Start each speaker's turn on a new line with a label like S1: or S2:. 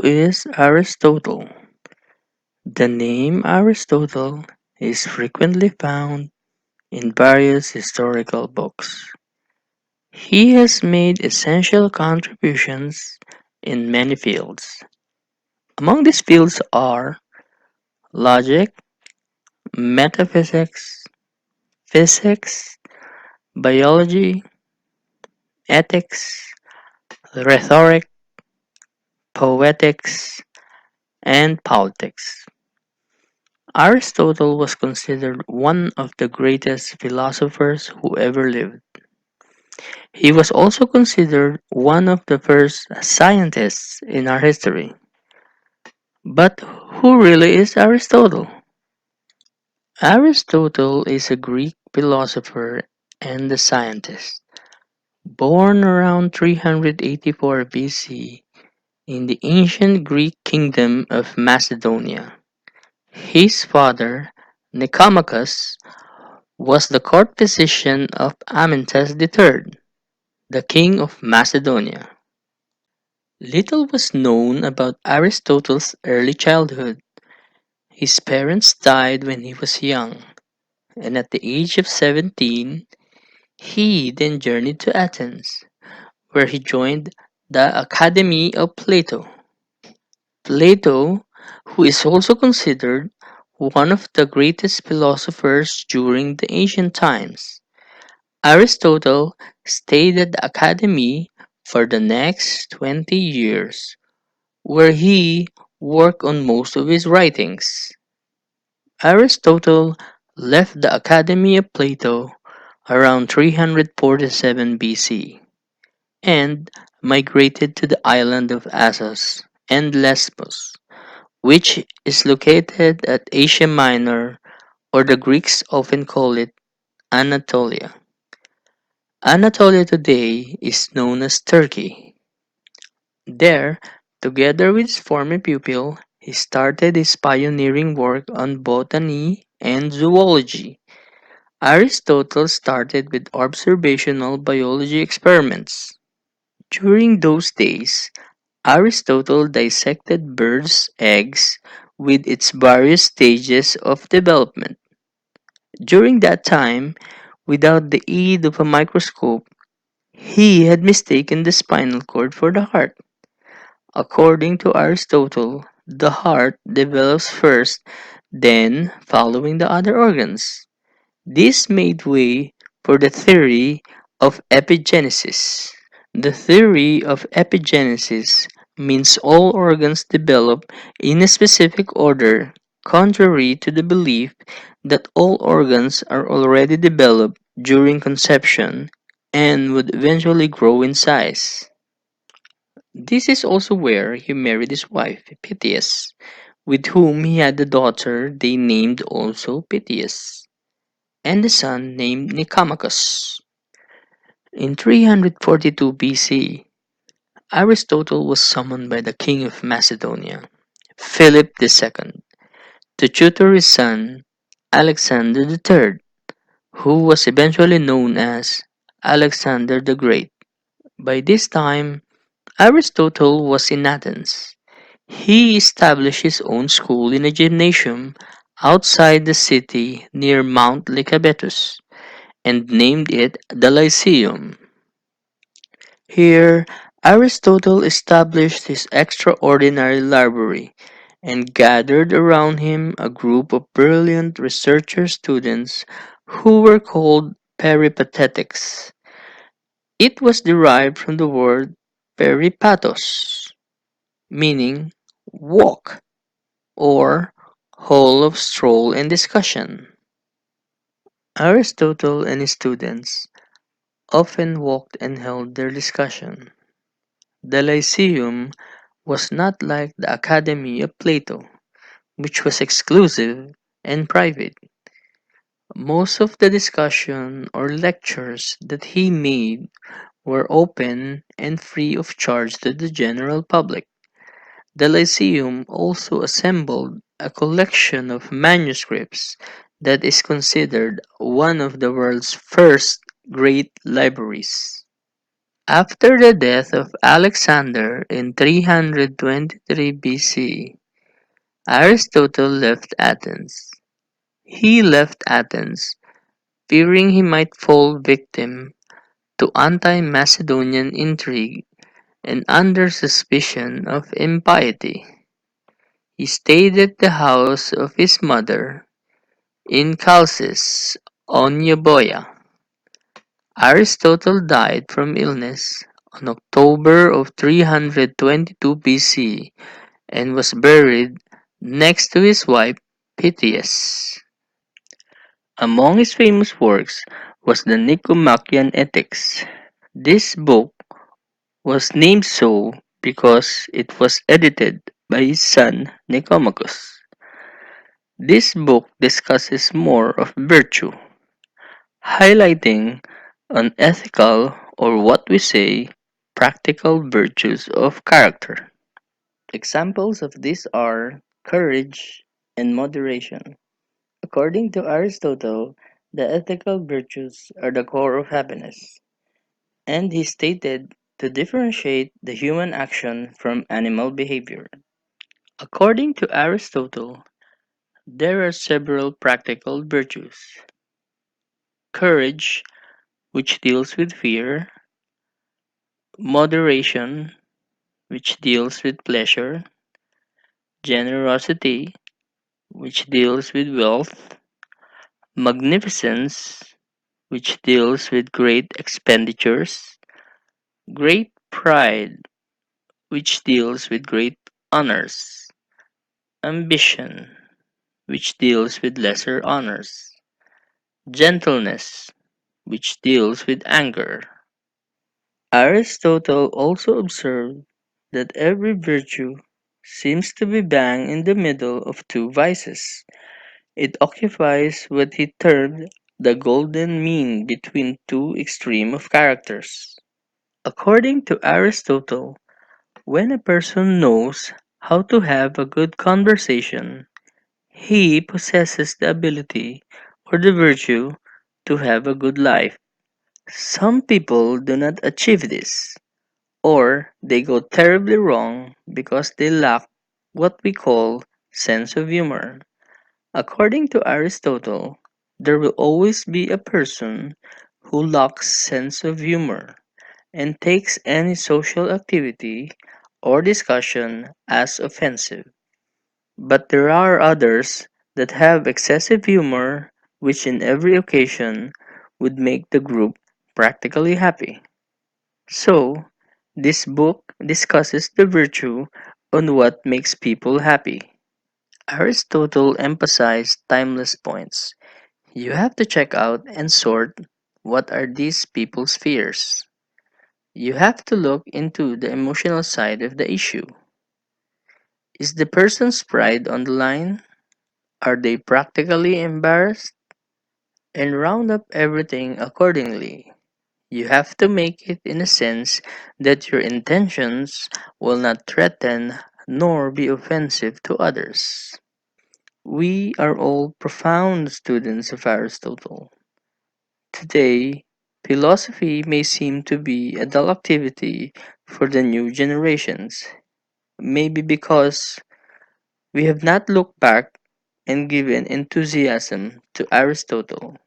S1: is Aristotle? The name Aristotle is frequently found in various historical books. He has made essential contributions in many fields. Among these fields are logic, metaphysics, physics, biology, ethics, rhetoric, poetics, and politics. Aristotle was considered one of the greatest philosophers who ever lived. He was also considered one of the first scientists in our history. But who really is Aristotle? Aristotle is a Greek philosopher and a scientist. Born around 384 BC in the ancient Greek kingdom of Macedonia, his father, Nicomachus, was the court physician of Amyntas III, the king of Macedonia. Little was known about Aristotle's early childhood. His parents died when he was young, and at the age of 17, he then journeyed to Athens, where he joined the Academy of Plato. Plato, who is also considered one of the greatest philosophers during the ancient times, Aristotle stayed at the academy for the next 20 years, where he worked on most of his writings. Aristotle left the Academy of Plato around 347 BC and migrated to the island of Assos and Lesbos, which is located at Asia Minor, or the Greeks often call it Anatolia. Anatolia today is known as Turkey. There, together with his former pupil, he started his pioneering work on botany and zoology. Aristotle started with observational biology experiments. During those days, Aristotle dissected birds' eggs with its various stages of development. During that time, without the aid of a microscope, he had mistaken the spinal cord for the heart. According to Aristotle, the heart develops first, then following the other organs. This made way for the theory of epigenesis. The theory of epigenesis means all organs develop in a specific order, contrary to the belief that all organs are already developed during conception and would eventually grow in size. This is also where he married his wife, Pythias, with whom he had a daughter they named also Pythias, and a son named Nicomachus. In 342 BC, Aristotle was summoned by the king of Macedonia, Philip II, to tutor his son, Alexander III, who was eventually known as Alexander the Great. By this time, Aristotle was in Athens. He established his own school in a gymnasium outside the city near Mount Lycabettus and named it the Lyceum. Here, Aristotle established his extraordinary library and gathered around him a group of brilliant researcher students who were called Peripatetics. It was derived from the word peripatos, meaning walk or whole of stroll and discussion. Aristotle and his students often walked and held their discussion. The Lyceum was not like the Academy of Plato, which was exclusive and private. Most of the discussion or lectures that he made were open and free of charge to the general public. The Lyceum also assembled a collection of manuscripts that is considered one of the world's first great libraries. After the death of Alexander in 323 BC, Aristotle left Athens. He left Athens fearing he might fall victim to anti-Macedonian intrigue and under suspicion of impiety. He stayed at the house of his mother in Chalcis on Euboea. Aristotle died from illness on October of 322 BC and was buried next to his wife Pythias. Among his famous works was the Nicomachean Ethics. This book was named so because it was edited by his son Nicomachus. This book discusses more of virtue, highlighting unethical or what we say practical virtues of character. Examples of these are courage and moderation. According to Aristotle, the ethical virtues are the core of happiness, and he stated to differentiate the human action from animal behavior. According to Aristotle, there are several practical virtues: courage, which deals with fear; moderation, which deals with pleasure; generosity, which deals with wealth; magnificence, which deals with great expenditures; great pride, which deals with great honors; ambition, which deals with lesser honors; gentleness, which deals with anger. Aristotle also observed that every virtue seems to be bang in the middle of two vices. It occupies what he termed the golden mean between two extremes of characters. According to Aristotle, when a person knows how to have a good conversation, he possesses the ability or the virtue to have a good life. Some people do not achieve this, or they go terribly wrong because they lack what we call sense of humor. According to Aristotle, there will always be a person who lacks sense of humor and takes any social activity or discussion as offensive. But there are others that have excessive humor, which in every occasion would make the group practically happy. So, this book discusses the virtue on what makes people happy. Aristotle emphasized timeless points. You have to check out and sort what are these people's fears. You have to look into the emotional side of the issue. Is the person's pride on the line? Are they practically embarrassed? And round up everything accordingly. You have to make it in a sense that your intentions will not threaten nor be offensive to others. We are all profound students of Aristotle. Today, philosophy may seem to be a dull activity for the new generations, maybe because we have not looked back and given enthusiasm to Aristotle.